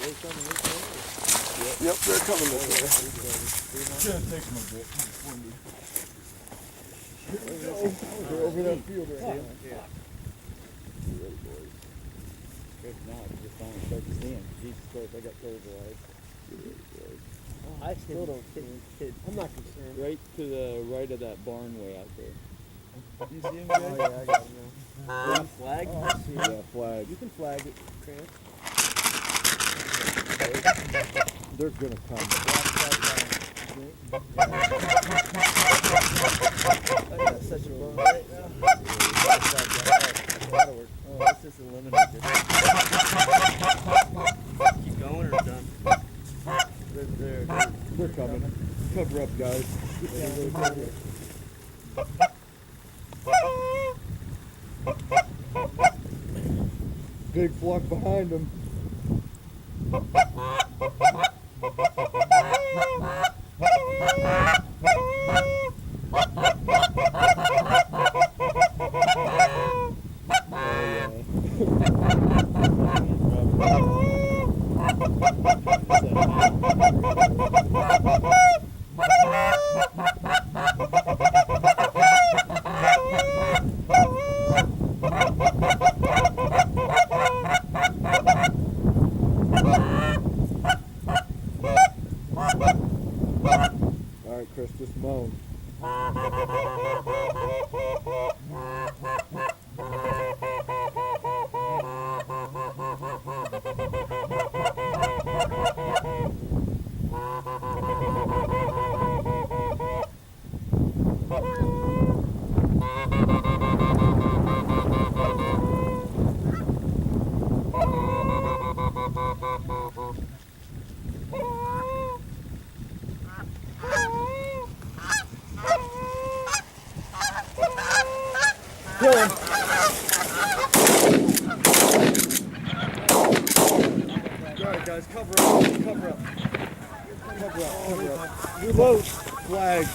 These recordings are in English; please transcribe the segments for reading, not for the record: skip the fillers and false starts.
Yep, they're coming this way. It's gonna take them a bit. They're over that field right now. Yeah. Good now, I just finally start to see him. Jesus Christ, I got terrible eyes. I still don't see him. I'm not concerned. Right to the right of that barn way out there. You see him, guys? Oh, yeah, I got him now. Flag? Oh, I see him. Yeah, flag. You can flag it, Grant. They're gonna come. I got such a burn right now. That'll work. Oh, let's just eliminate this. Keep going or done? They're coming. Cover up, guys. Big flock behind them. Alright, Chris, just moan. Kill him. Alright guys, cover up, cover up. Cover up, cover up. Reload. Flag.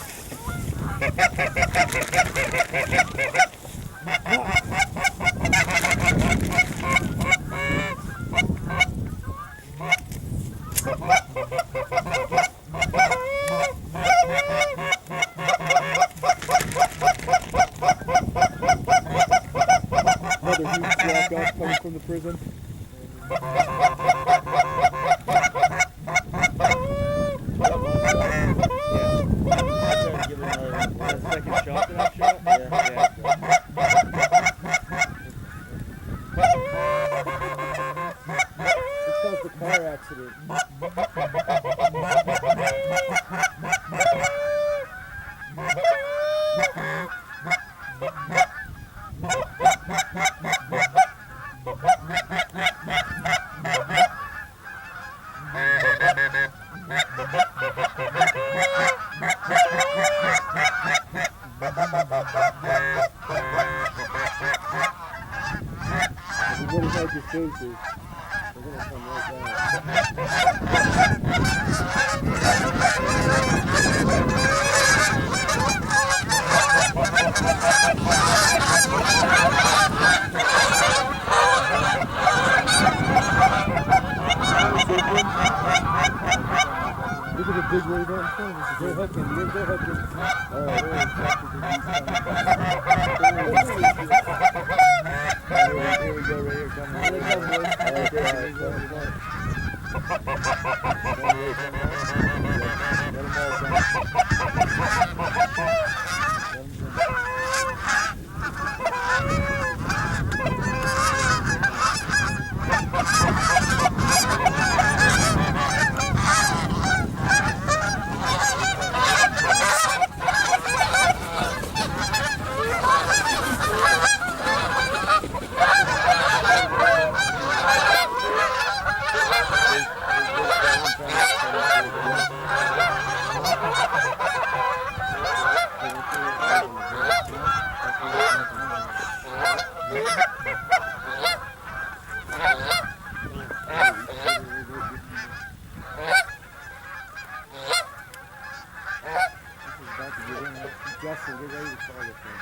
Another huge black off coming from the prison. Give it another second shot to that shot? Yeah. This caused the car accident. What is like your faces? They're gonna come right Look at the big wave out in front of us. They're hooking. They're hooking. All right. Here we go. Right here. Come on. Here they come, boys. All right. Let them all Justin, get ready to call this thing.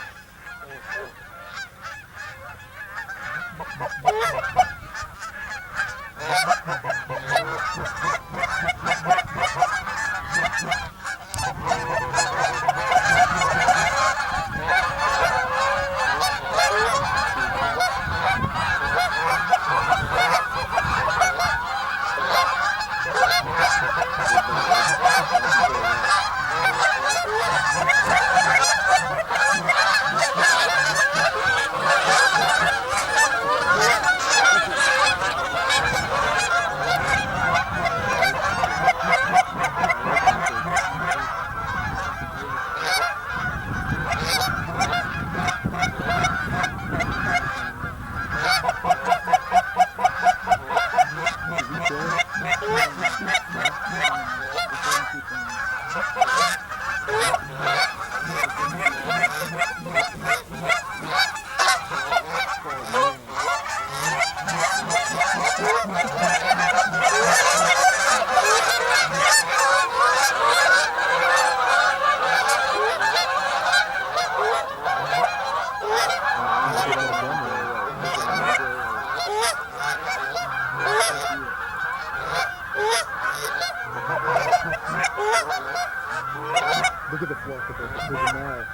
Look at the flock of them. Look at now.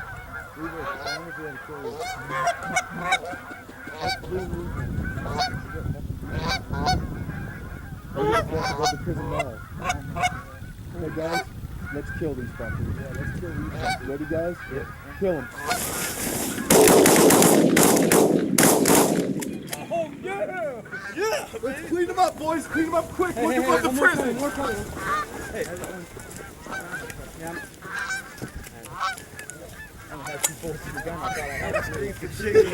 That's blue movement. Look at the flock above the prison now. Okay, guys, let's kill these fuckers. Yeah, let's kill these fuckers. Ready, guys? Yeah. Kill them. Oh, yeah! Yeah! Let's clean them up, boys. Clean them up quick. Look above the prison. Hey. Yeah. I'm gonna have 2 bullets in the gun. I thought I had 3 for chicken.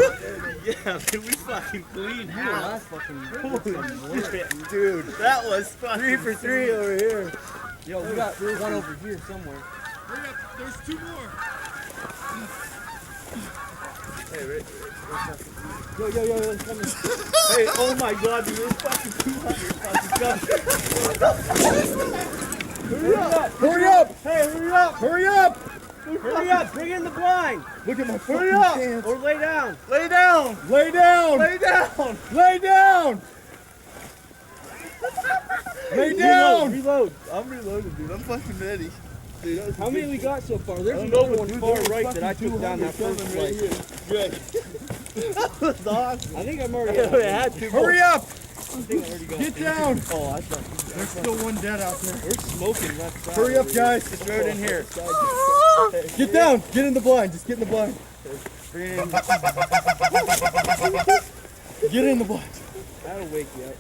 Yeah, dude, we fucking cleaned house. Dude, That was fucking 3 for 3 over here. Yo, we got one over here somewhere. There's 2 more. Hey, Yo, it's coming. Hey, oh my god, dude, there's fucking 200 fucking guns. Hurry up! Hurry up! Hey, hurry up! Hurry up! Hurry up! Bring in the blind! Look at my Hurry fucking up! pants. Or lay down! Lay down! Lay down! Lay down! Lay down! Lay down! Reload! I'm reloaded, dude. I'm fucking ready. Dude, how many we got so far? There's I don't another know, one dude, far there was right that I took down that first right flight. here. That was awesome. I think I'm already It had to. Hurry up! I think I already got Get down! Oh, I thought There's still one dead out there. we're smoking left side. Hurry up, guys! It's right in here. Get down! Get in the blind. Just get in the blind. Bring it in. Get in the blind. That'll wake you up.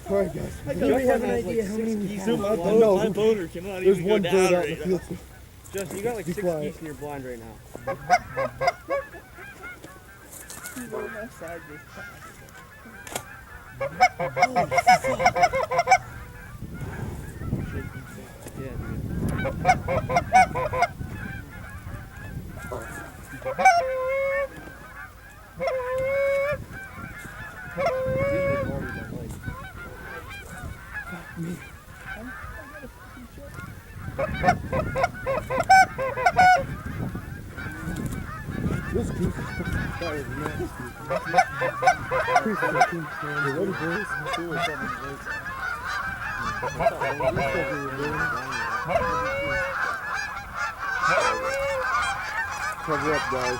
All right, guys. Do we have an idea how many we have? I know. My boner cannot There's even one go bird down out in right the now. field. Justin, you got like Be 6 quiet. geese in your blind right now. Yeah, dude. This goose is fucking fire, man. This goose is pretty fucking fire. You ready, boys? Let's see what's happening. Cover up, guys.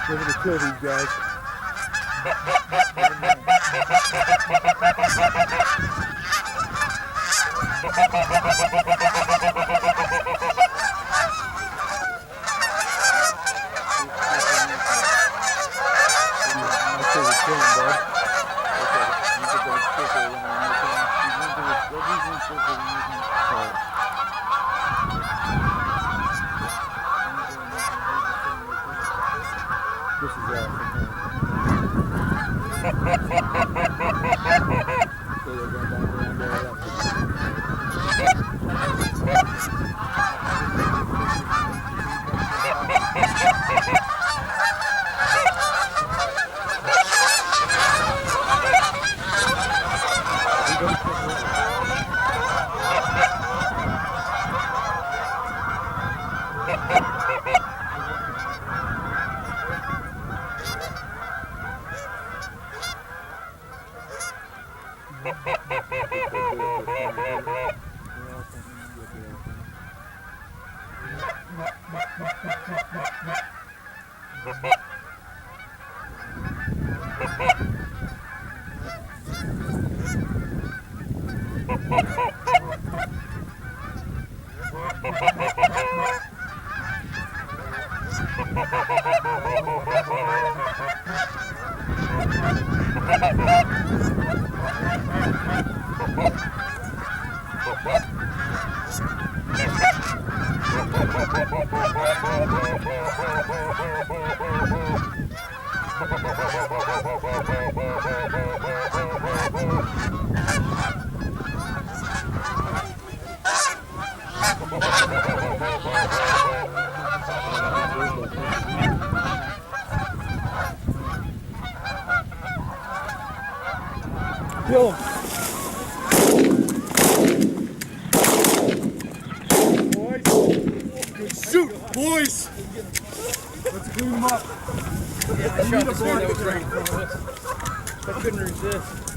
We're gonna kill these guys. This is Kill him. Shoot, boys! Let's clean them up. Yeah, I shot this one that was right in front of us. I couldn't resist.